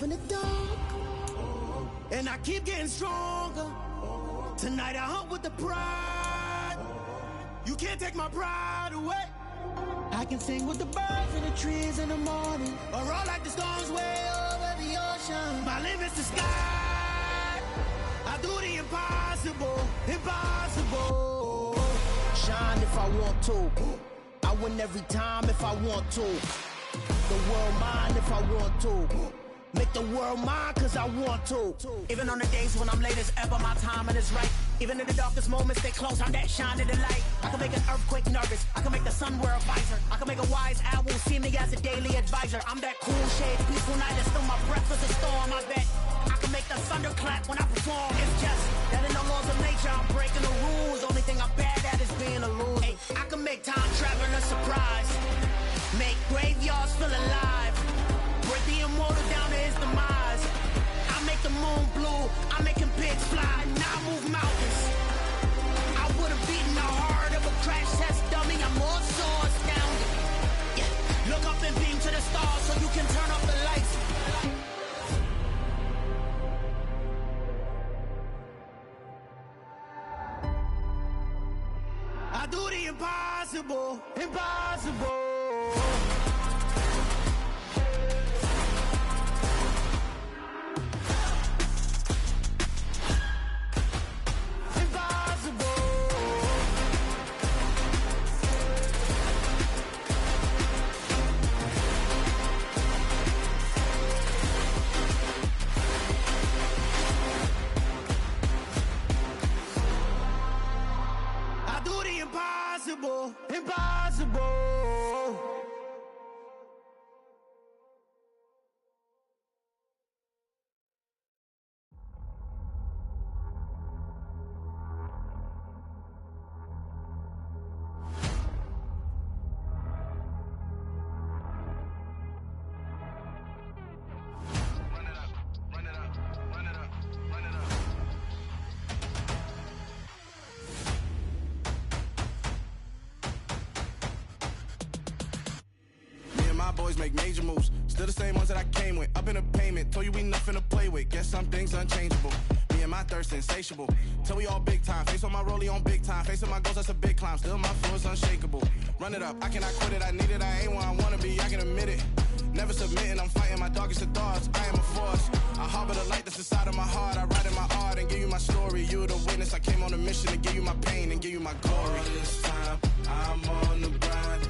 in the dark, and I keep getting stronger. Tonight I hunt with the pride. You can't take my pride away. I can sing with the birds in the trees in the morning, or roll like the storms way over the ocean. My limit's the sky. I do the impossible, impossible. Shine if I want to. I win every time if I want to. The world mine if I want to. Make the world mine cause I want to. Even on the days when I'm late as ever, my timing is right. Even in the darkest moments, stay close, I'm that shine of the light. I can make an earthquake nervous, I can make the sun wear a visor. I can make a wise owl see me as a daily advisor. I'm that cool shade, peaceful night, and still my breath is a storm. I bet I can make the thunder clap when I perform. It's just that in the laws of nature, I'm breaking the rules. Only thing I'm bad at is being a loser. Hey, I can make time travel a surprise, make graveyards feel alive, break the immortal down to his demise. I make the moon blue, I make him pigs fly, now I move mountains. I would've beaten the heart of a crash test dummy, I'm more so astounded. Yeah. Look up and beam to the stars so you can turn off the lights. I do the impossible, impossible. Impossible, impossible. Boys make major moves, still the same ones that I came with. Up in a payment, told you we nothing to play with. Guess some things unchangeable. Me and my thirst insatiable. Till we all big time. Face on my rollie on big time. Facing my goals, that's a big climb. Still my flow is unshakable. Run it up, I cannot quit it. I need it, I ain't where I wanna be. I can admit it. Never submitting, I'm fighting my darkest of thoughts. I am a force. I harbor the light that's inside of my heart. I write in my art and give you my story. You the witness. I came on a mission to give you my pain and give you my glory. All this time, I'm on the grind.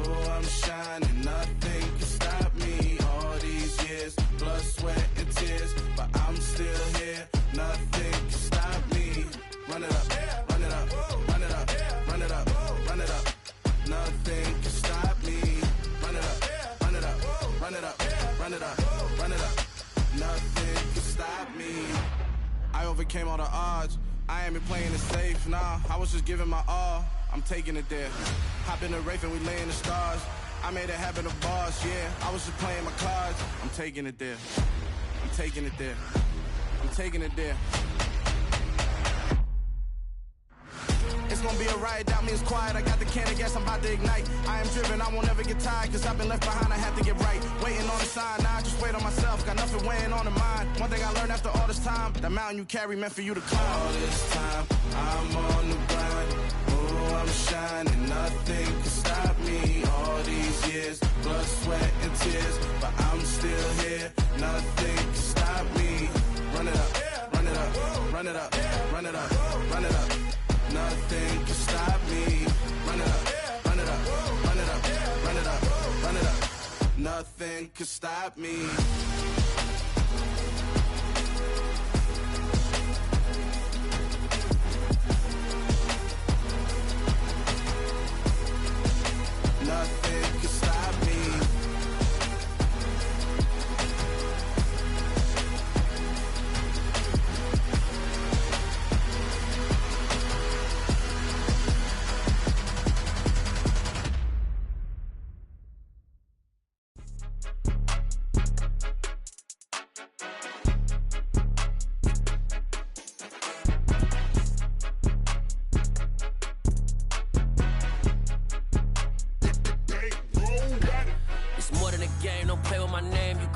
Oh, I'm shining, nothing can stop me. All these years, blood, sweat, and tears, but I'm still here. Nothing can stop me. Run it up, run it up, run it up, run it up, run it up. Nothing can stop me. Run it up, run it up, run it up, run it up, run it up. Nothing can stop me. I overcame all the odds. I ain't been playing it safe, nah. I was just giving my all. I'm taking it there. Hop in the Wraith and we lay in the stars. I made it happen to boss, yeah. I was just playing my cards. I'm taking it there. I'm taking it there. I'm taking it there. It's gonna be a riot, doubt me it's quiet. I got the can of gas, I'm about to ignite. I am driven, I won't ever get tired, cause I've been left behind, I have to get right. Waiting on the sign, now I just wait on myself. Got nothing weighing on the mind. One thing I learned after all this time, that mountain you carry meant for you to climb. All this time, I'm on the grind. Oh, I'm shining, nothing can stop me. All these years, blood, sweat, and tears, but I'm still here. Nothing can stop me. Run it up, run it up, run it up, run it up, run it up. Nothing can stop me. Run it up, run it up, run it up, run it up, run it up. Nothing can stop me. Nothing can stop me.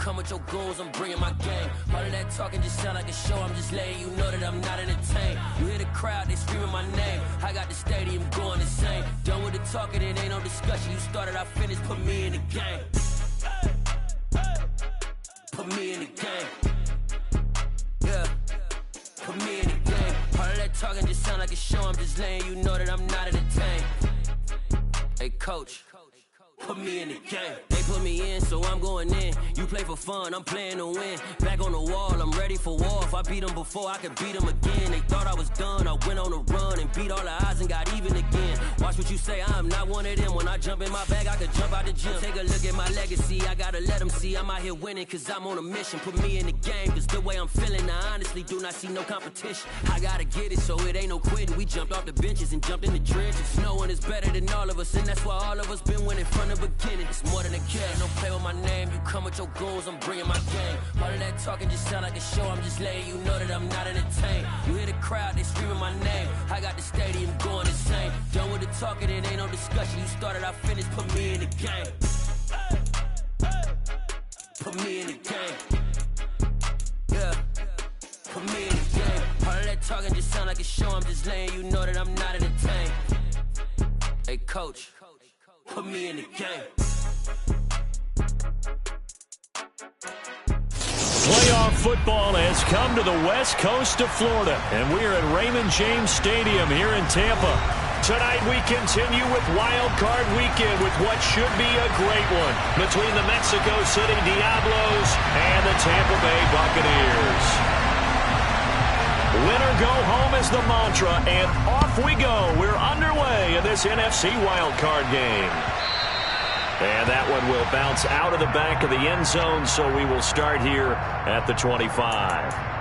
come with your goons, I'm bringing my gang. All of that talking just sound like a show, I'm just letting you know that I'm not entertained. You hear the crowd, they screaming my name. I got the stadium going insane. Done with the talking, it ain't no discussion. You started, I finished, put me in the game. Put me in the game. Yeah, put me in the game. All of that talking just sound like a show, I'm just letting you know that I'm not entertained. Hey, coach, put me in the game. They put me in, so I'm going in. You play for fun, I'm playing to win. Back on the wall, I'm ready for war. If I beat them before, I could beat them again. They thought I was done, I went on a run and beat all the odds and got even again. Watch what you say, I'm not one of them. When I jump in my bag, I could jump out the gym. Take a look at my legacy, I gotta let them see I'm out here winning, cause I'm on a mission. Put me in the game, cause the way I'm feeling, I honestly do not see no competition. I gotta get it, so it ain't no quitting. We jumped off the benches and jumped in the trenches. No one is better than all of us, and that's why all of us been winning from the beginning. It's more than a game, don't play with my name. You come with your goons, I'm bringing my game. All of that talking just sound like a show, I'm just letting you know that I'm not entertained. You hear the crowd, they screaming my name. I got the stadium going insane. Done with the talking, it ain't no discussion. You started, I finished, put me in the game. Put me in the game. Yeah, put me in the game. All of that talking just sound like a show, I'm just letting you know that I'm not entertained. Hey, coach, put me in the game. Playoff football has come to the west coast of Florida, and we are at Raymond James Stadium here in Tampa. Tonight we continue with Wild Card Weekend with what should be a great one between the Mexico City Diablos and the Tampa Bay Buccaneers. Win or go home is the mantra, and off we go. We're underway in this NFC Wild Card game. And that one will bounce out of the back of the end zone, so we will start here at the 25.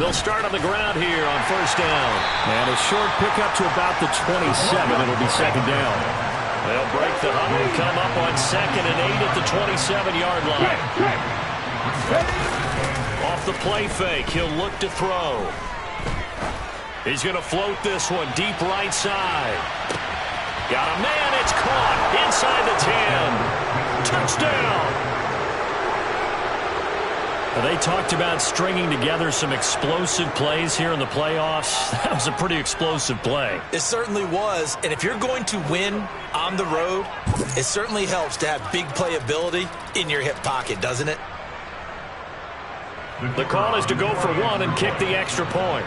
They'll start on the ground here on first down. And a short pickup to about the 27. It'll be second down. They'll break the huddle, come up on 2nd and 8 at the 27-yard line. Off the play fake, he'll look to throw. He's going to float this one deep right side. Got a man, it's caught inside the 10. Touchdown. They talked about stringing together some explosive plays here in the playoffs. That was a pretty explosive play. It certainly was. And if you're going to win on the road, it certainly helps to have big playability in your hip pocket, doesn't it? The call is to go for one and kick the extra point.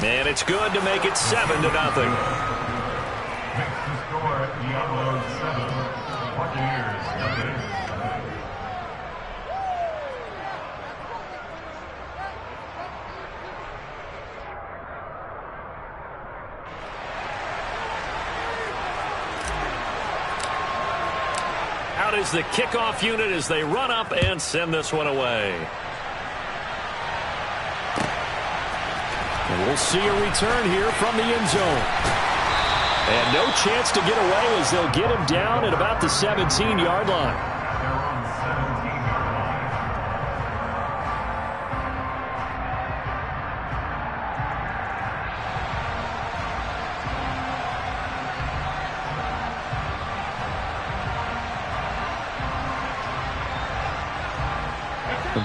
And it's good to make it 7-0. Out is the kickoff unit as they run up and send this one away. And we'll see a return here from the end zone. And no chance to get away as they'll get him down at about the 17-yard line.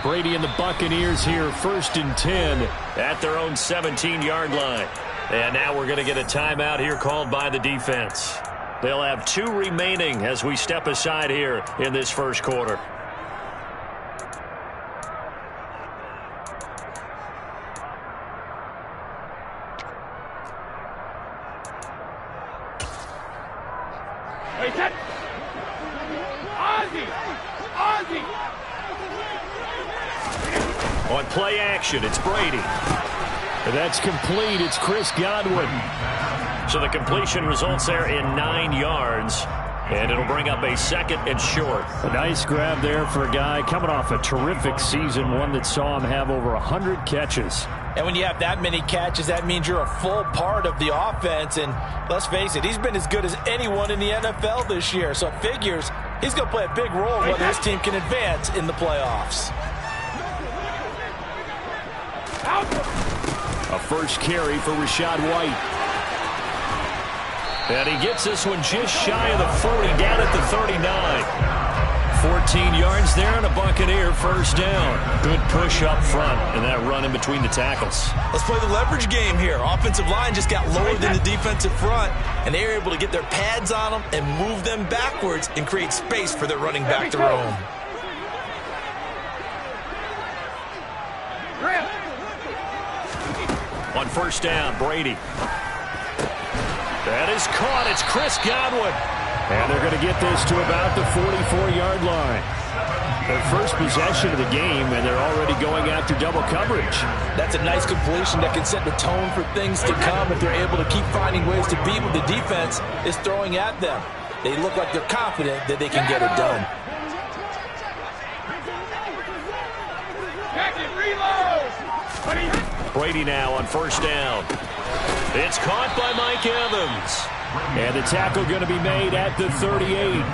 Brady and the Buccaneers here, 1st and 10 at their own 17-yard line. And now we're going to get a timeout here called by the defense. They'll have 2 remaining as we step aside here in this first quarter. Hey, set! Ozzy! On play action, it's Brady. That's complete. It's Chris Godwin. So the completion results there in 9 yards. And it'll bring up a 2nd and short. A nice grab there for a guy coming off a terrific season, one that saw him have over 100 catches. And when you have that many catches, that means you're a full part of the offense. And let's face it, he's been as good as anyone in the NFL this year. So it figures he's going to play a big role whether his team can advance in the playoffs. A first carry for Rachaad White. And he gets this one just shy of the 40, down at the 39. 14 yards there and a Buccaneer first down. Good push up front and that run in between the tackles. Let's play the leverage game here. Offensive line just got lower than the defensive front, and they were able to get their pads on them and move them backwards and create space for their running back to roam. On first down, Brady. That is caught. It's Chris Godwin. And they're going to get this to about the 44-yard line. Their first possession of the game, and they're already going after double coverage. That's a nice completion that can set the tone for things to come if they're able to keep finding ways to beat what the defense is throwing at them. They look like they're confident that they can get it done. Brady now on first down. It's caught by Mike Evans. And the tackle going to be made at the 38.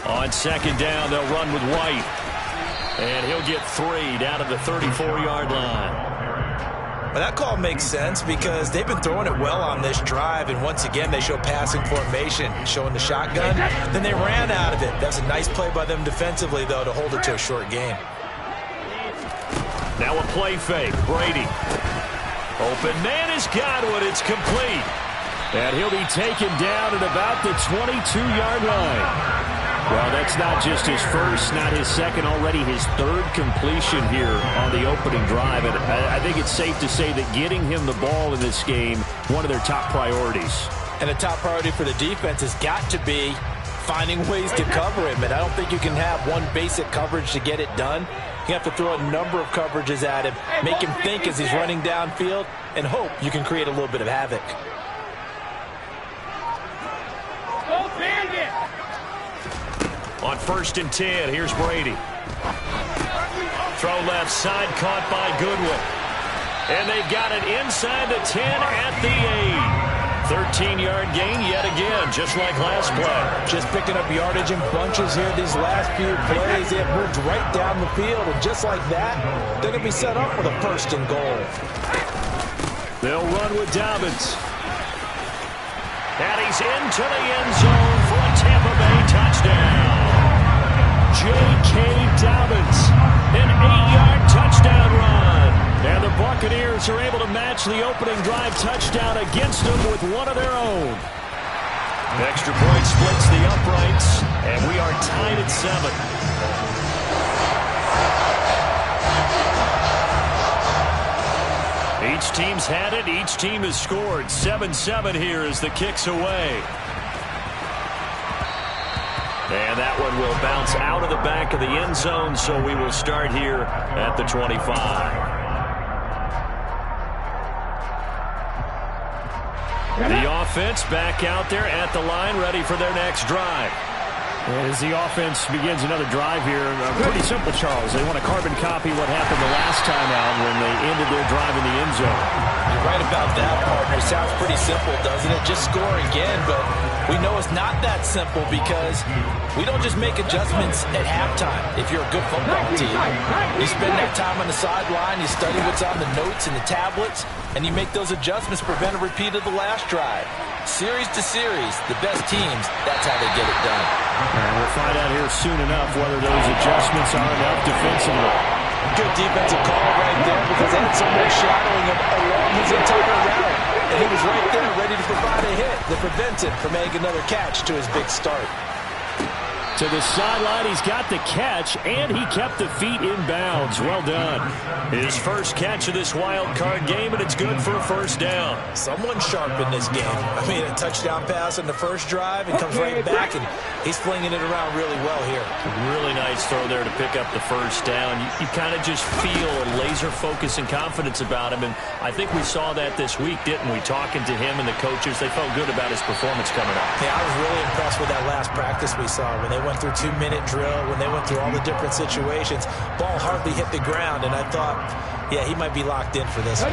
On second down, they'll run with White. And he'll get 3 down to the 34-yard line. Well, that call makes sense because they've been throwing it well on this drive, and once again they show passing formation, showing the shotgun. Then they ran out of it. That's a nice play by them defensively, though, to hold it to a short game. Now a play fake. Brady. Open man is Godwin. It's complete. And he'll be taken down at about the 22-yard line. Well, that's not just his first, not his second, already his 3rd completion here on the opening drive. And I think it's safe to say that getting him the ball in this game, one of their top priorities. And the top priority for the defense has got to be finding ways to cover him. And I don't think you can have one basic coverage to get it done. You have to throw a number of coverages at him, make him think as he's running downfield, and hope you can create a little bit of havoc. On first and 10, here's Brady. Throw left side, caught by Goodwin. And they got it inside the 10 at the 8. 13-yard gain yet again, just like last play. Just picking up yardage in bunches here these last few plays. They have moved right down the field, and just like that, they're going to be set up with a first and goal. They'll run with Dobbins. And he's into the end zone for a Tampa Bay touchdown. J.K. Dobbins, an 8-yard touchdown run. And the Buccaneers are able to match the opening drive touchdown against them with one of their own. Extra point splits the uprights, and we are tied at 7. Each team's had it. Each team has scored. 7-7 here as the kick's away. And that one will bounce out of the back of the end zone, so we will start here at the 25. The offense back out there at the line, ready for their next drive. As the offense begins another drive here, pretty simple, Charles. They want to carbon copy what happened the last time out when they ended their drive in the end zone. You're right about that, partner. Sounds pretty simple, doesn't it? Just score again, but we know it's not that simple because we don't just make adjustments at halftime. If you're a good football team, you spend that time on the sideline, you study what's on the notes and the tablets, and you make those adjustments, prevent a repeat of the last drive. Series to series, the best teams, that's how they get it done. And we'll find out here soon enough whether those adjustments are enough defensively. Good defensive call right there because they had someone shadowing him along his entire route. and he was right there ready to provide a hit that prevents him from making another catch to his big start. To the sideline, he's got the catch, and he kept the feet in bounds. Well done. His first catch of this wild card game, and it's good for a first down. Someone sharp in this game. I mean, a touchdown pass in the first drive, and comes right back, and he's flinging it around really well here. Really nice throw there to pick up the first down. You kind of just feel a laser focus and confidence about him, and I think we saw that this week, didn't we? Talking to him and the coaches, they felt good about his performance coming up. Yeah, I was really impressed with that last practice we saw when they went through 2-minute drill, when they went through all the different situations. Ball hardly hit the ground, and I thought, yeah, he might be locked in for this one.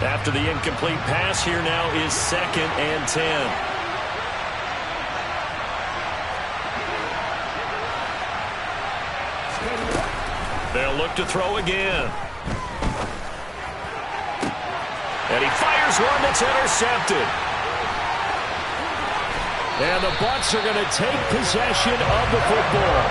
After the incomplete pass, here now is 2nd and 10. They'll look to throw again. And he fires one that's intercepted. And the Bucs are going to take possession of the football.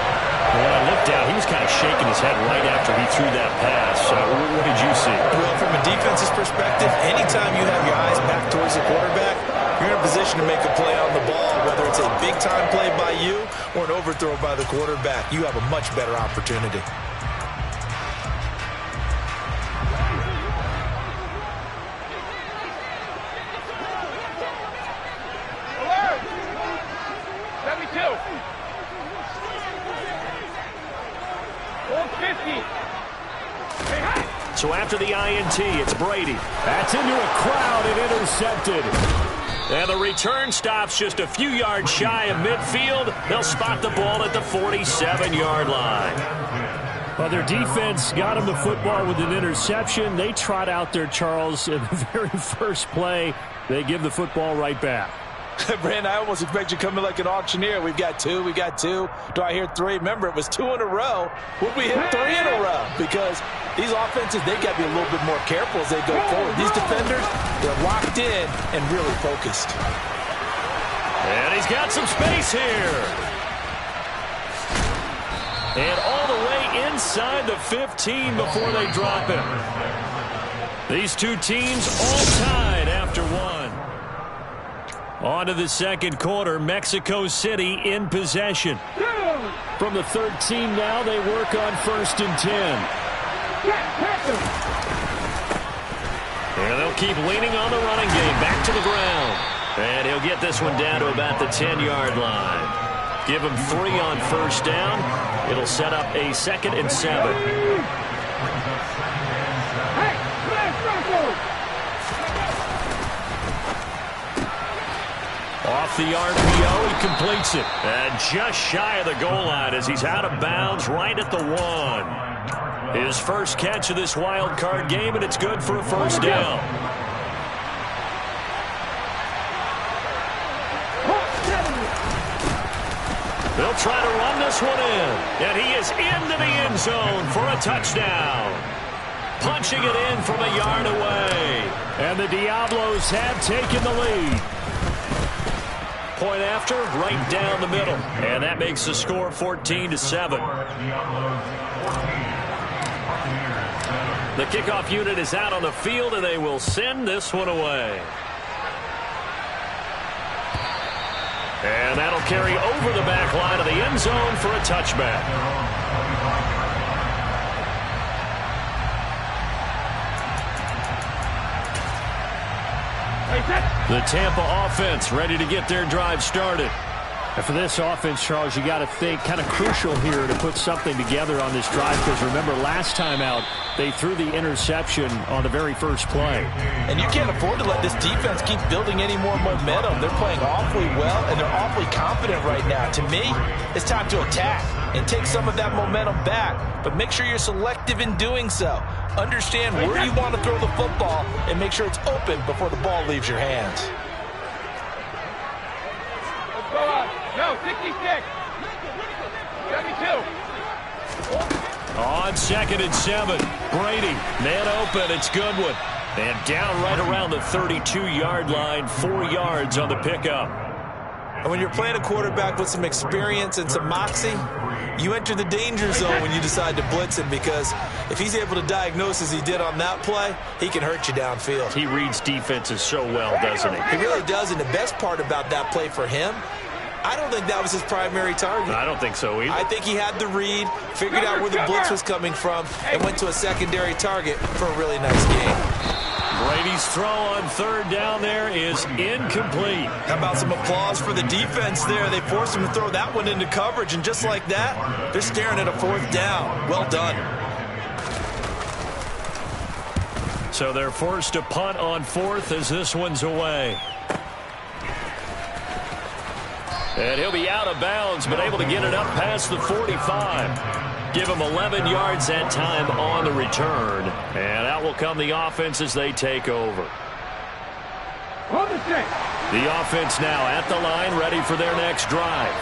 When I looked down, he was kind of shaking his head right after he threw that pass. What did you see? Well, from a defense's perspective, anytime you have your eyes back towards the quarterback, you're in a position to make a play on the ball, whether it's a big-time play by you or an overthrow by the quarterback. You have a much better opportunity. So after the INT, it's Brady. That's into a crowd and intercepted. And the return stops just a few yards shy of midfield. They'll spot the ball at the 47-yard line. Well, their defense got him the football with an interception. They trot out there, Charles, in the very first play. They give the football right back. Brandon, I almost expect you to come in like an auctioneer. We've got two. Do I hear three? Remember, it was 2 in a row. Would we hit 3 in a row? Because these offenses, they got to be a little bit more careful as they go forward. These defenders, they're locked in and really focused. And he's got some space here. And all the way inside the 15 before they drop him. These two teams all tied after one. On to the second quarter, Mexico City in possession. From the 13 now, they work on 1st and 10. And they'll keep leaning on the running game, back to the ground. And he'll get this one down to about the 10-yard line. Give him 3 on 1st down. It'll set up a 2nd and 7. Off the RPO, he completes it. And just shy of the goal line as he's out of bounds right at the 1. His first catch of this wild card game, and it's good for a first down. They'll try to run this one in. And he is into the end zone for a touchdown. Punching it in from a yard away. And the Diablos have taken the lead. Point after, right down the middle. And that makes the score 14-7. The kickoff unit is out on the field, and they will send this one away. And that'll carry over the back line of the end zone for a touchback. The Tampa offense ready to get their drive started. And for this offense, Charles, you got to think kind of crucial here to put something together on this drive, because remember last time out they threw the interception on the very first play. And you can't afford to let this defense keep building any more momentum. They're playing awfully well, and they're awfully confident right now. To me, it's time to attack and take some of that momentum back, but make sure you're selective in doing so. Understand where you want to throw the football and make sure it's open before the ball leaves your hands. Let's go up. No, 66. 72. On 2nd and 7, Brady, man open, it's Goodwin. And down right around the 32-yard line, 4 yards on the pickup. And when you're playing a quarterback with some experience and some moxie, you enter the danger zone when you decide to blitz him, because if he's able to diagnose as he did on that play, he can hurt you downfield. He reads defenses so well, doesn't he? He really does, and the best part about that play for him, I don't think that was his primary target. I don't think so either. I think he had the read, figured out where the blitz was coming from, and went to a secondary target for a really nice game. Brady's throw on third down there is incomplete. How about some applause for the defense there? They forced him to throw that one into coverage, and just like that, they're staring at a fourth down. Well done. So they're forced to punt on fourth as this one's away. And he'll be out of bounds, but able to get it up past the 45. Give him 11 yards that time on the return. And out will come the offense as they take over. The offense now at the line, ready for their next drive.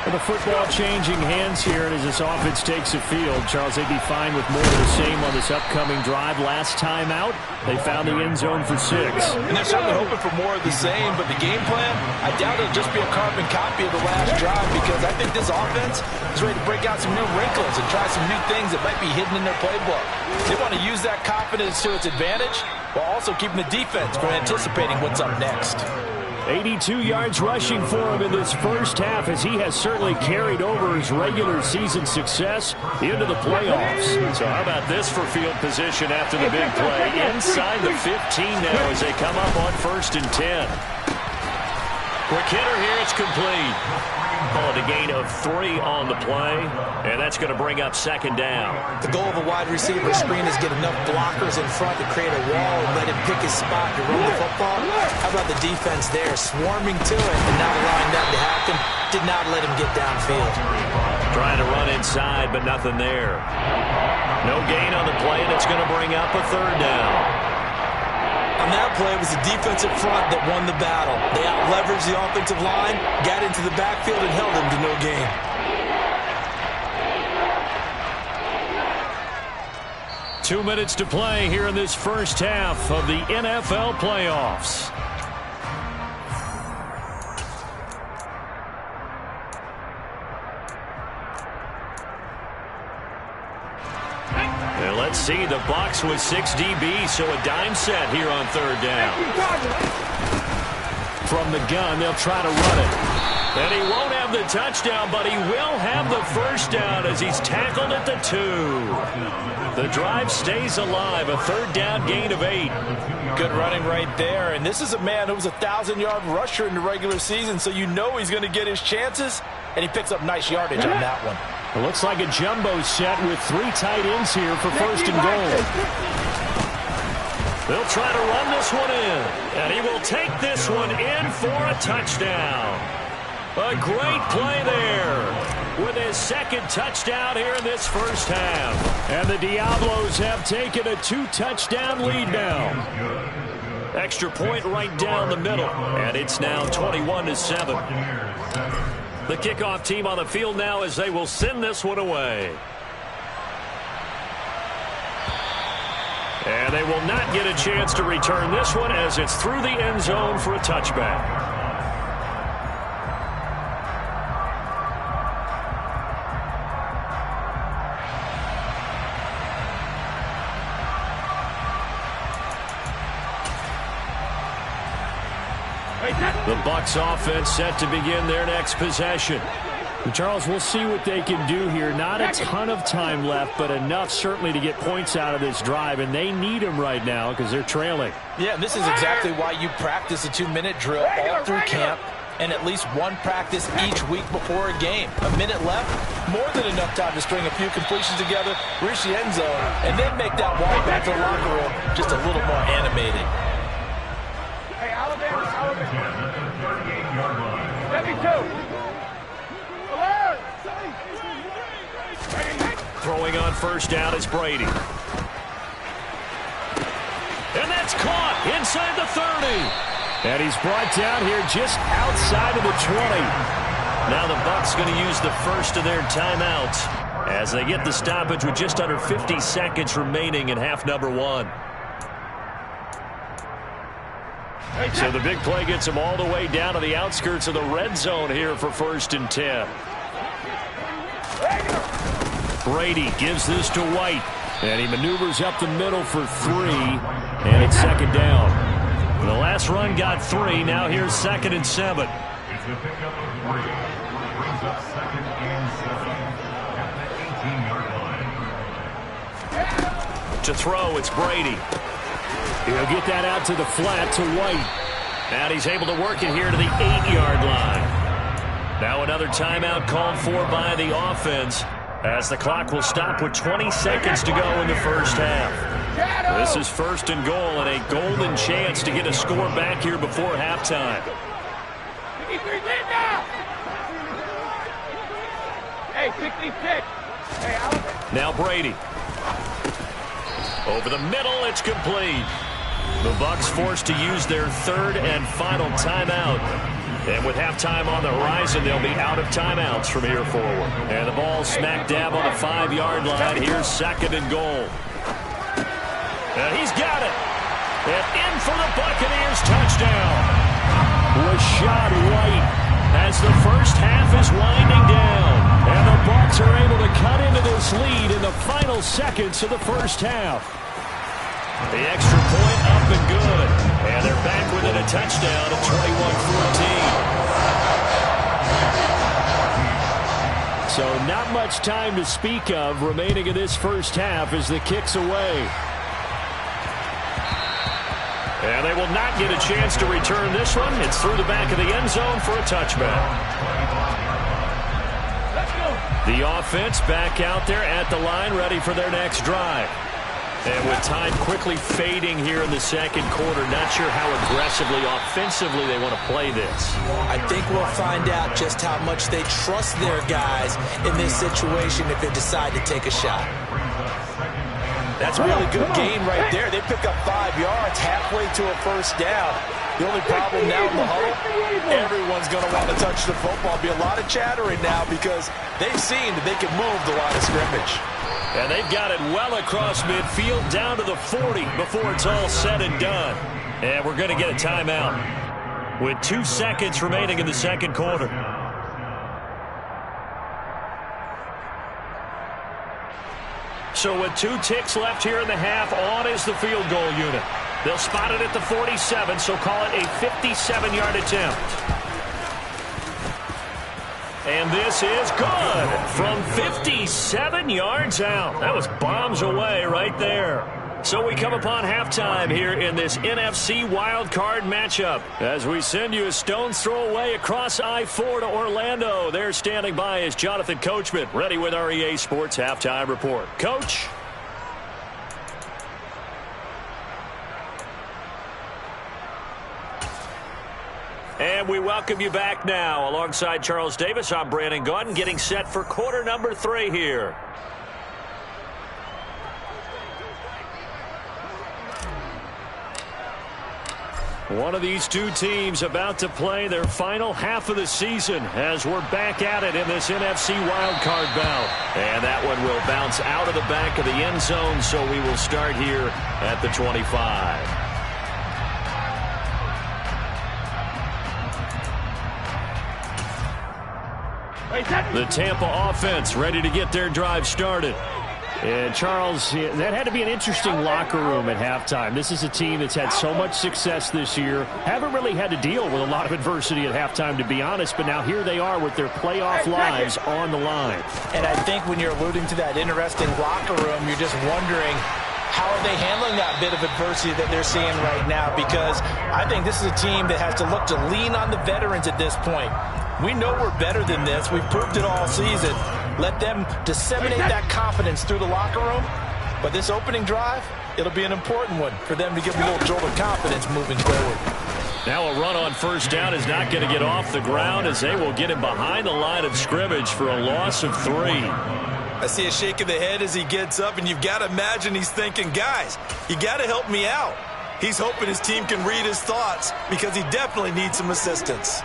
The football changing hands here, and as this offense takes the field, Charles, they'd be fine with more of the same on this upcoming drive. Last time out, they found the end zone for 6. And they're certainly hoping for more of the same, but the game plan, I doubt it'll just be a carbon copy of the last drive, because I think this offense is ready to break out some new wrinkles and try some new things that might be hidden in their playbook. They want to use that confidence to its advantage while also keeping the defense from anticipating what's up next. 82 yards rushing for him in this first half, as he has certainly carried over his regular season success into the playoffs. So how about this for field position after the big play? Inside the 15 now as they come up on 1st and 10. Quick hitter here, it's complete. Call it a gain of 3 on the play, and that's going to bring up 2nd down. The goal of a wide receiver screen is get enough blockers in front to create a wall and let him pick his spot to run the football. How about the defense there, swarming to it and not allowing that to happen? Did not let him get downfield. Trying to run inside, but nothing there. No gain on the play, and it's going to bring up a 3rd down. On that play, it was the defensive front that won the battle. They out-leveraged the offensive line, got into the backfield, and held him to no gain. Two minutes to play here in this first half of the NFL playoffs. And let's see, the Bucs with 6 DBs, so a dime set here on 3rd down. From the gun, they'll try to run it. And he won't have the touchdown, but he will have the 1st down as he's tackled at the 2. The drive stays alive, a 3rd down gain of 8. Good running right there, and this is a man who was a 1,000-yard rusher in the regular season, so you know he's going to get his chances, and he picks up nice yardage on that one. It looks like a jumbo set with 3 tight ends here for 1st and goal. They'll try to run this one in, and he will take this one in for a touchdown. A great play there with his 2nd touchdown here in this first half. And the Diablos have taken a 2-touchdown lead now. Extra point right down the middle, and it's now 21-7. The kickoff team on the field now as they will send this one away. And they will not get a chance to return this one as it's through the end zone for a touchback. The Bucs offense set to begin their next possession. Charles, we'll see what they can do here. Not a ton of time left, but enough certainly to get points out of this drive, and they need them right now because they're trailing. Yeah, this is exactly why you practice a 2-minute drill all through camp and at least one practice each week before a game. A minute left, more than enough time to string a few completions together, reach the end zone, and then make that walk back to the locker room just a little more animated. Hey, Alabama. 72. Throwing on 1st down is Brady. And that's caught inside the 30. And he's brought down here just outside of the 20. Now the Bucs going to use the first of their timeouts as they get the stoppage with just under 50 seconds remaining in half number 1. So the big play gets them all the way down to the outskirts of the red zone here for 1st and 10. Brady gives this to White. And he maneuvers up the middle for 3. And it's second down. The last run got 3. Now here's 2nd and 7. It's the pickup of 3. Brings up 2nd and 7 at the 18-yard line. To throw, it's Brady. He'll get that out to the flat to White. And he's able to work it here to the 8-yard line. Now another timeout called for by the offense, as the clock will stop with 20 seconds to go in the first half. This is 1st and goal and a golden chance to get a score back here before halftime. Hey, 66. Hey, now Brady. Over the middle, it's complete. The Bucs forced to use their 3rd and final timeout. And with halftime on the horizon, they'll be out of timeouts from here forward. And the ball smack dab on the 5-yard line. Here's 2nd and goal. And he's got it. And in for the Buccaneers touchdown. Rashad White, as the first half is winding down. And the Bucs are able to cut into this lead in the final seconds of the first half. The extra point up and good. And they're back within a touchdown at 21-14. So not much time to speak of remaining in this first half as the kick's away. And they will not get a chance to return this one. It's through the back of the end zone for a touchback. The offense back out there at the line, ready for their next drive. And with time quickly fading here in the second quarter, not sure how aggressively, offensively they want to play this. I think we'll find out just how much they trust their guys in this situation if they decide to take a shot. That's a really good gain right there. They pick up 5 yards halfway to a first down. The only problem now in the huddle, everyone's going to want to touch the football. Be a lot of chattering now because they've seen that they can move the line of scrimmage. And they've got it well across midfield down to the 40 before it's all said and done. And we're going to get a timeout with 2 seconds remaining in the second quarter. So with 2 ticks left here in the half, on is the field goal unit. They'll spot it at the 47, so call it a 57-yard attempt. And this is good from 57 yards out. That was bombs away right there. So we come upon halftime here in this NFC wildcard matchup as we send you a stone's throw away across I-4 to Orlando. There standing by is Jonathan Coachman, ready with our EA Sports Halftime Report. Coach? And we welcome you back now. Alongside Charles Davis, I'm Brandon Gaudin, getting set for quarter number 3 here. One of these 2 teams about to play their final half of the season as we're back at it in this NFC wildcard bout. And that one will bounce out of the back of the end zone, so we will start here at the 25. The Tampa offense ready to get their drive started. And Charles, that had to be an interesting locker room at halftime. This is a team that's had so much success this year. Haven't really had to deal with a lot of adversity at halftime, to be honest. But now here they are with their playoff lives on the line. And I think when you're alluding to that interesting locker room, you're just wondering, how are they handling that bit of adversity that they're seeing right now? Because I think this is a team that has to look to lean on the veterans at this point. We know we're better than this. We've proved it all season. Let them disseminate that confidence through the locker room. But this opening drive, it'll be an important one for them to give a little jolt of confidence moving forward. Now a run on first down is not going to get off the ground as they will get him behind the line of scrimmage for a loss of 3. I see a shake of the head as he gets up, and you've got to imagine he's thinking, guys, you got to help me out. He's hoping his team can read his thoughts because he definitely needs some assistance.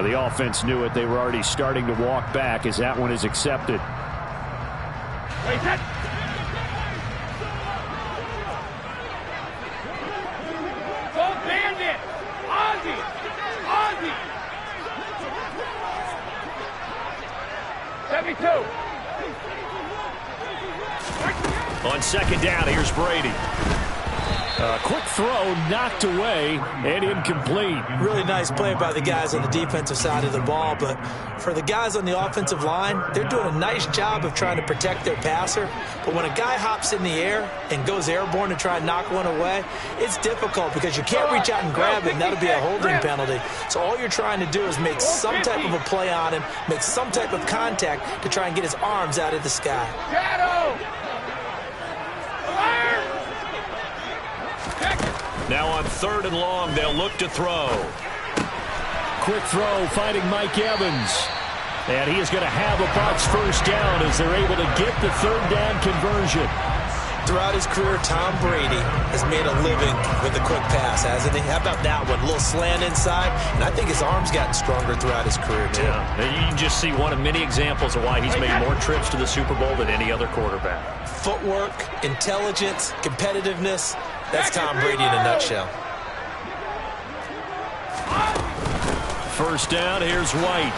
The offense knew it. They were already starting to walk back as that one is accepted. Wait, set. Go Bandit. Ozzy. Ozzy. 72. On second down, here's Brady. Quick throw, knocked away, and incomplete. Really nice play by the guys on the defensive side of the ball, but for the guys on the offensive line, they're doing a nice job of trying to protect their passer. But when a guy hops in the air and goes airborne to try and knock one away, it's difficult because you can't reach out and grab it, and that'll be a holding penalty. So all you're trying to do is make some type of a play on him, make some type of contact to try and get his arms out of the sky. Shadow. Now on 3rd and long, they'll look to throw. Quick throw, finding Mike Evans. And he is going to have a Bucs first down as they're able to get the 3rd down conversion. Throughout his career, Tom Brady has made a living with the quick pass, hasn't he? How about that one? A little slant inside, and I think his arm's gotten stronger throughout his career, too. Yeah, and you can just see one of many examples of why he's made more trips to the Super Bowl than any other quarterback. Footwork, intelligence, competitiveness. That's Tom Brady in a nutshell. First down, here's White.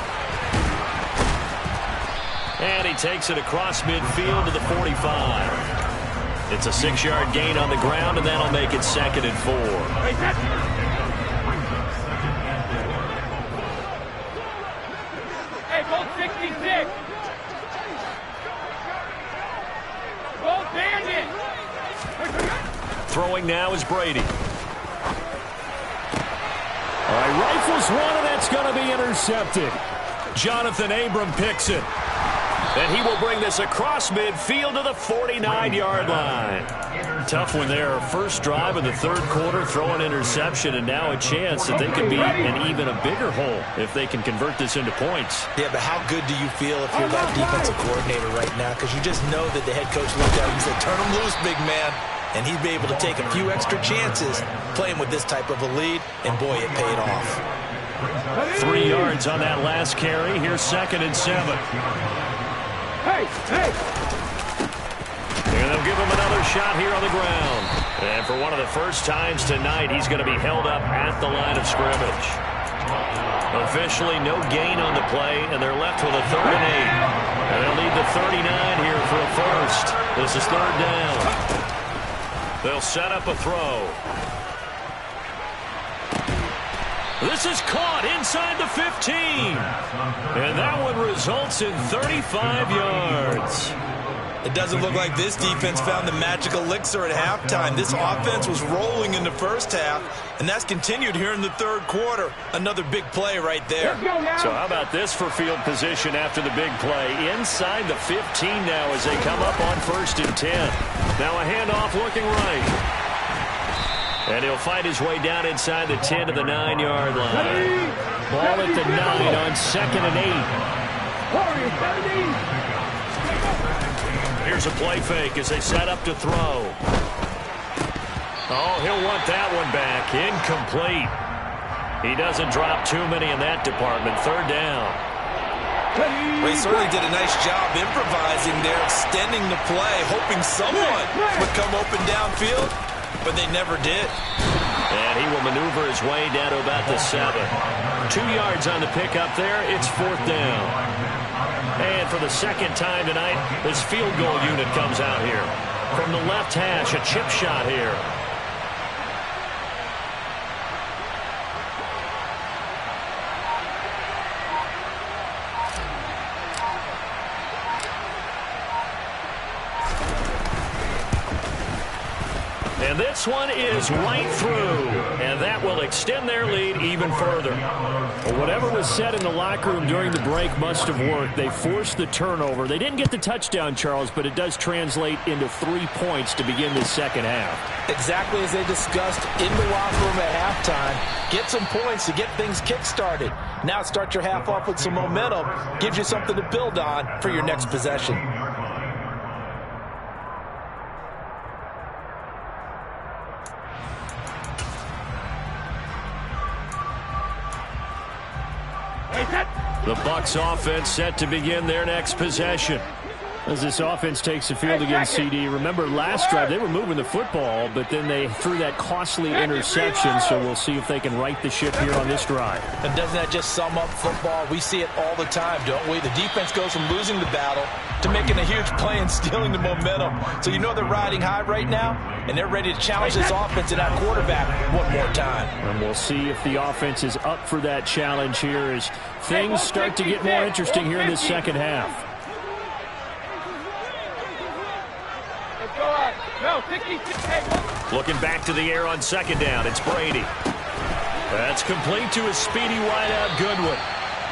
And he takes it across midfield to the 45. It's a 6-yard gain on the ground, and that'll make it 2nd and 4. Hey, Bolt 66. Bolt Bandit. Throwing now is Brady. All right, rifles one, and that's going to be intercepted. Jonathan Abram picks it. And he will bring this across midfield to the 49-yard line. Tough one there. First drive of the 3rd quarter, throw an interception, and now a chance that they can be in even a bigger hole if they can convert this into points. Yeah, but how good do you feel if you're that defensive coordinator right now? Because you just know that the head coach looked at him and said, turn him loose, big man. And he'd be able to take a few extra chances playing with this type of a lead, and boy, it paid off. 3 yards on that last carry. Here's 2nd and 7. Hey, hey. And they'll give him another shot here on the ground. And for one of the first times tonight, he's going to be held up at the line of scrimmage. Officially no gain on the play, and they're left with a 3rd and 8. And they'll need the 39 here for a first. This is 3rd down. They'll set up a throw. This is caught inside the 15. And that one results in 35 yards. It doesn't look like this defense found the magic elixir at halftime. This offense was rolling in the first half, and that's continued here in the 3rd quarter. Another big play right there. So how about this for field position after the big play? Inside the 15 now as they come up on 1st and 10. Now a handoff looking right. And he'll fight his way down inside the 10 to the 9-yard line. Ball at the 9 on 2nd and 8. Here's a play fake as they set up to throw. Oh, he'll want that one back. Incomplete. He doesn't drop too many in that department. 3rd down. Well, he certainly did a nice job improvising there, extending the play, hoping someone would come open downfield. But they never did. And he will maneuver his way down to about the 7. 2 yards on the pickup there. It's 4th down. And for the 2nd time tonight, this field goal unit comes out here. From the left hash, a chip shot here. And this one is right through, and that will extend their lead even further. Well, whatever was said in the locker room during the break must have worked. They forced the turnover. They didn't get the touchdown, Charles, but it does translate into 3 points to begin the 2nd half. Exactly as they discussed in the locker room at halftime. Get some points to get things kick-started. Now start your half off with some momentum. Gives you something to build on for your next possession. The Bucs offense set to begin their next possession. As this offense takes the field against CD, remember last drive they were moving the football, but then they threw that costly interception, so we'll see if they can right the ship here on this drive. And doesn't that just sum up football? We see it all the time, don't we? The defense goes from losing the battle to making a huge play and stealing the momentum. So you know they're riding high right now, and they're ready to challenge this offense and that quarterback one more time. And we'll see if the offense is up for that challenge here as things start to get more interesting here in the second half. Looking back to the air on second down, it's Brady. That's complete to his speedy wideout Goodwin.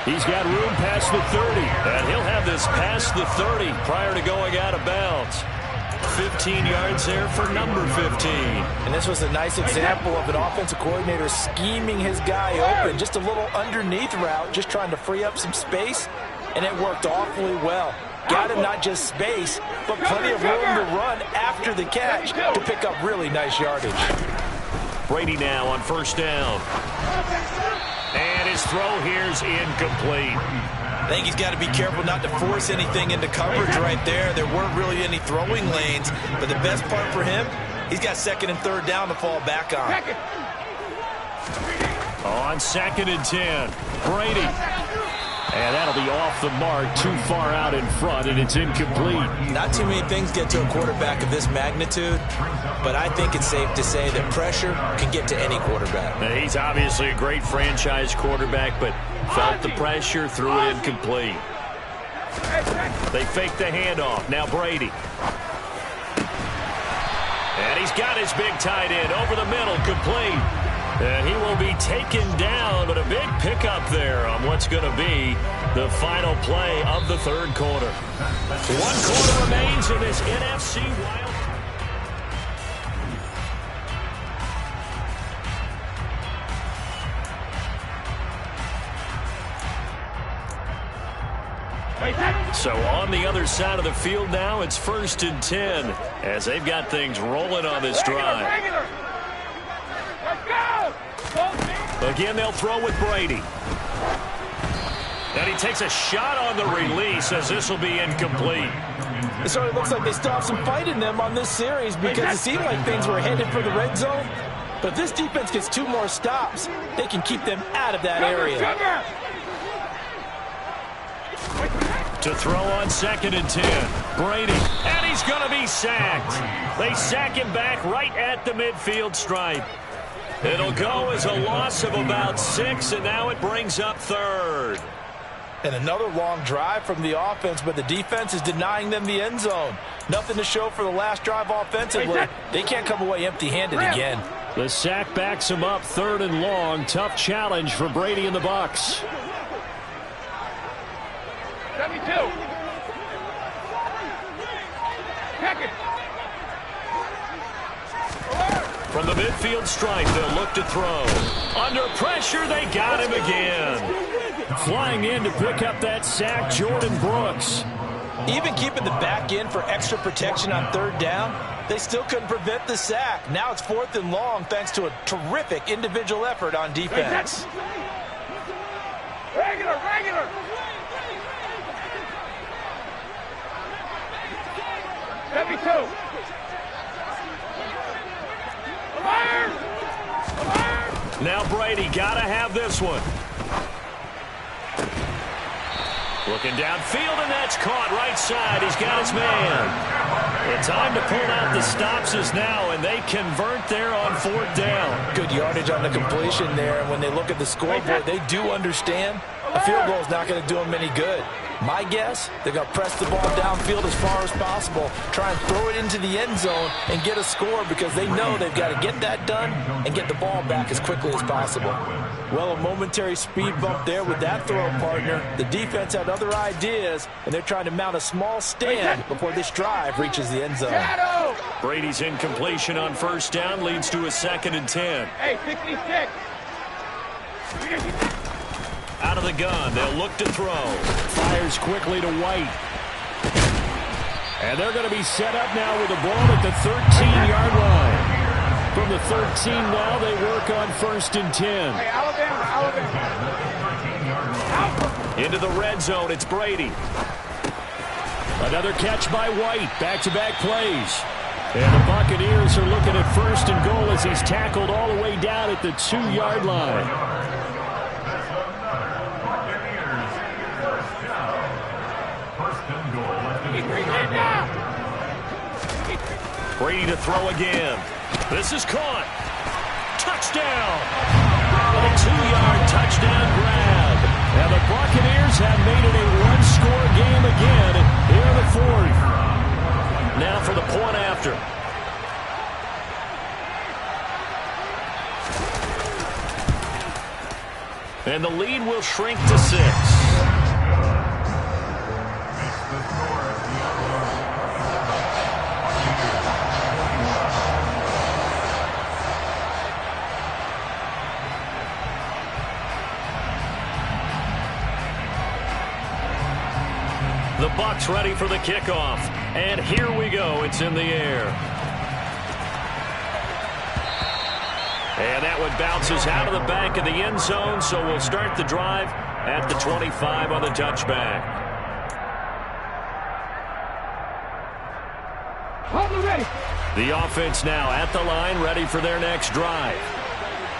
He's got room past the 30. And he'll have this past the 30 prior to going out of bounds. 15 yards there for number 15. And this was a nice example of an offensive coordinator scheming his guy open. Just a little underneath route, just trying to free up some space, and it worked awfully well. Got him not just space, but plenty of room to run after the catch to pick up really nice yardage. Brady now on first down. And his throw here's incomplete. I think he's got to be careful not to force anything into coverage right there. There weren't really any throwing lanes, but the best part for him, he's got second and third down to fall back on. On second and 10, Brady. And that'll be off the mark, too far out in front, and it's incomplete. Not too many things get to a quarterback of this magnitude, but I think it's safe to say that pressure can get to any quarterback. Now, he's obviously a great franchise quarterback, but felt the pressure, threw it incomplete. They fake the handoff. Now Brady. And he's got his big tight end over the middle, complete. And he will be taken down, but a big pickup there on what's going to be the final play of the third quarter. 1 quarter remains in this NFC Wild. So on the other side of the field now, it's 1st and 10 as they've got things rolling on this drive. Again, they'll throw with Brady. And he takes a shot on the release as this will be incomplete. It sort of looks like they still have some fight in them on this series because it seemed like things were headed for the red zone. But if this defense gets 2 more stops, they can keep them out of that area. To throw on 2nd and 10, Brady. And he's going to be sacked. They sack him back right at the midfield stripe. It'll go as a loss of about 6, and now it brings up 3rd. And another long drive from the offense, but the defense is denying them the end zone. Nothing to show for the last drive offensively. They can't come away empty-handed again. The sack backs him up 3rd and long. Tough challenge for Brady and the Bucs. 72. From the midfield stripe, they'll look to throw. Under pressure, they got him again. Flying in to pick up that sack, Jordan Brooks. Even keeping the back in for extra protection on 3rd down, they still couldn't prevent the sack. Now it's 4th and long thanks to a terrific individual effort on defense. Regular. 72. Now Brady got to have this one. Looking downfield, and that's caught right side. He's got his man. The time to pull out the stops is now, and they convert there on 4th down. Good yardage on the completion there. And when they look at the scoreboard, they do understand a field goal is not going to do them any good. My guess, they're going to press the ball downfield as far as possible, try and throw it into the end zone and get a score because they know they've got to get that done and get the ball back as quickly as possible. Well, a momentary speed bump there with that throw, partner. The defense had other ideas, and they're trying to mount a small stand before this drive reaches the end zone. Brady's incompletion on 1st down leads to a 2nd and 10. Hey, 66. Out of the gun, they'll look to throw. Fires quickly to White. And they're going to be set up now with the ball at the 13-yard line. From the 13 now, they work on 1st and 10. Hey, Alabama. Into the red zone, it's Brady. Another catch by White. Back-to-back plays. And the Buccaneers are looking at 1st and goal as he's tackled all the way down at the 2-yard line. Brady to throw again. This is caught. Touchdown. A 2-yard touchdown grab. And the Buccaneers have made it a one-score game again here in the 4th. Now for the point after. And the lead will shrink to 6. The Bucs ready for the kickoff. And here we go. It's in the air. And that one bounces out of the back of the end zone, so we'll start the drive at the 25 on the touchback. The offense now at the line, ready for their next drive.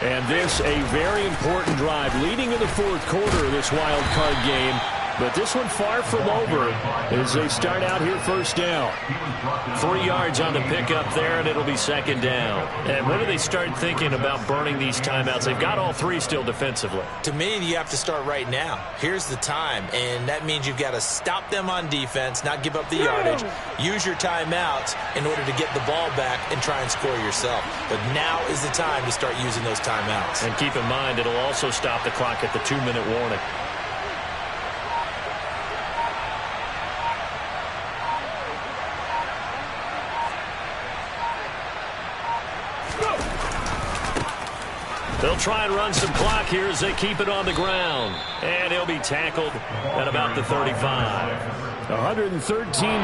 And this a very important drive leading in the 4th quarter of this wild card game. But this one far from over as they start out here 1st down. 3 yards on the pickup there, and it'll be 2nd down. And when do they start thinking about burning these timeouts? They've got all 3 still defensively. To me, you have to start right now. Here's the time, and that means you've got to stop them on defense, not give up the yardage, use your timeouts in order to get the ball back and try and score yourself. But now is the time to start using those timeouts. And keep in mind, it'll also stop the clock at the 2-minute warning. They'll try and run some clock here as they keep it on the ground. And he'll be tackled at about the 35. 113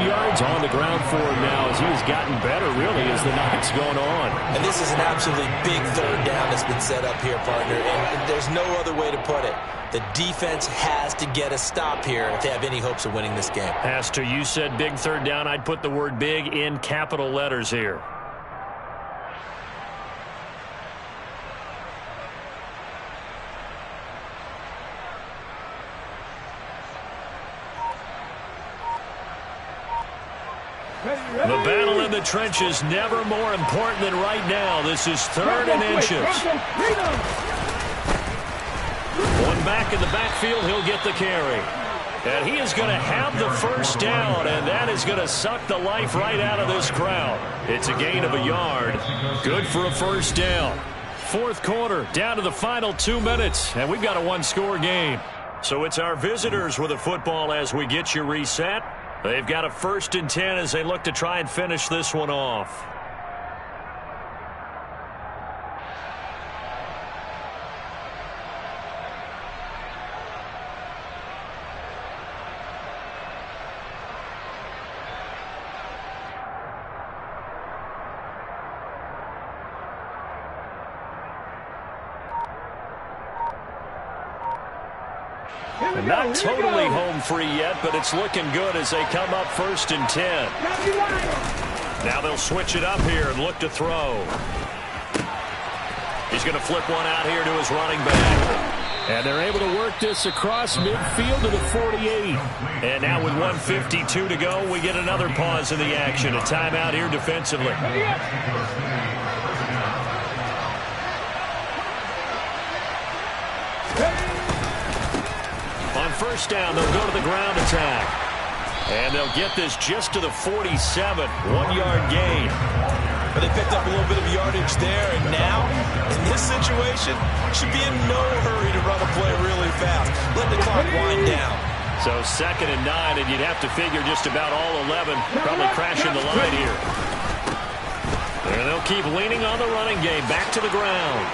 yards on the ground for him now as he has gotten better, really, as the night's going on. And this is an absolutely big 3rd down that's been set up here, partner. And there's no other way to put it. The defense has to get a stop here if they have any hopes of winning this game. Pastor, you said big 3rd down. I'd put the word big in capital letters here. The battle in the trenches never more important than right now. This is 3rd and inches. One back in the backfield, he'll get the carry. And he is going to have the 1st down, and that is going to suck the life right out of this crowd. It's a gain of a yard. Good for a 1st down. 4th quarter, down to the final 2 minutes, and we've got a one-score game. So it's our visitors with the football as we get you reset. They've got a 1st and 10 as they look to try and finish this one off. Not totally home free yet, but it's looking good as they come up 1st and 10. Now they'll switch it up here and look to throw. He's going to flip one out here to his running back. And they're able to work this across midfield to the 48. And now with 1:52 to go, we get another pause in the action. A timeout here defensively. On 1st down, they'll go to the ground attack. And they'll get this just to the 47. 1-yard gain. But they picked up a little bit of yardage there, and now, in this situation, should be in no hurry to run a play really fast. Let the clock wind down. So 2nd and 9, and you'd have to figure just about all 11 probably crashing the line here. And they'll keep leaning on the running game. Back to the ground.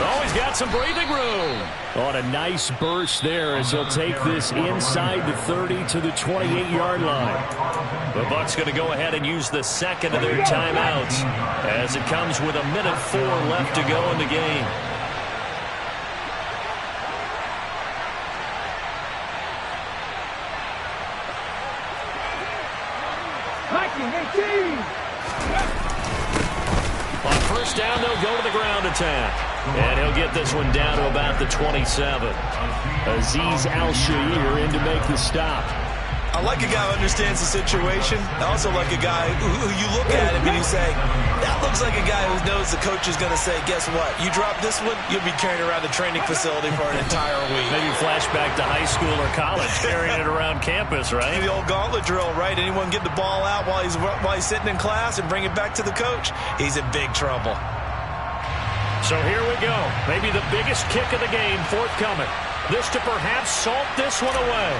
Oh, he's got some breathing room. On a nice burst there as he'll take this inside the 30 to the 28-yard line. The Bucs going to go ahead and use the 2nd of their timeouts as it comes with 1:04 left to go in the game. On first down, they'll go to the ground attack. And he'll get this one down to about the 27. Azeez Al-Shaair in to make the stop. I like a guy who understands the situation. I also like a guy who you look at him and you say, that looks like a guy who knows the coach is going to say, guess what? You drop this one, you'll be carrying around the training facility for an entire week. Maybe flashback to high school or college, carrying it around campus, right? The old gauntlet drill, right? Anyone get the ball out while he's sitting in class and bring it back to the coach? He's in big trouble. So here we go. Maybe the biggest kick of the game forthcoming. This to perhaps salt this one away.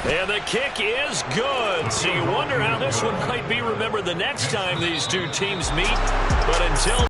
And the kick is good. So you wonder how this one might be remembered the next time these two teams meet. But until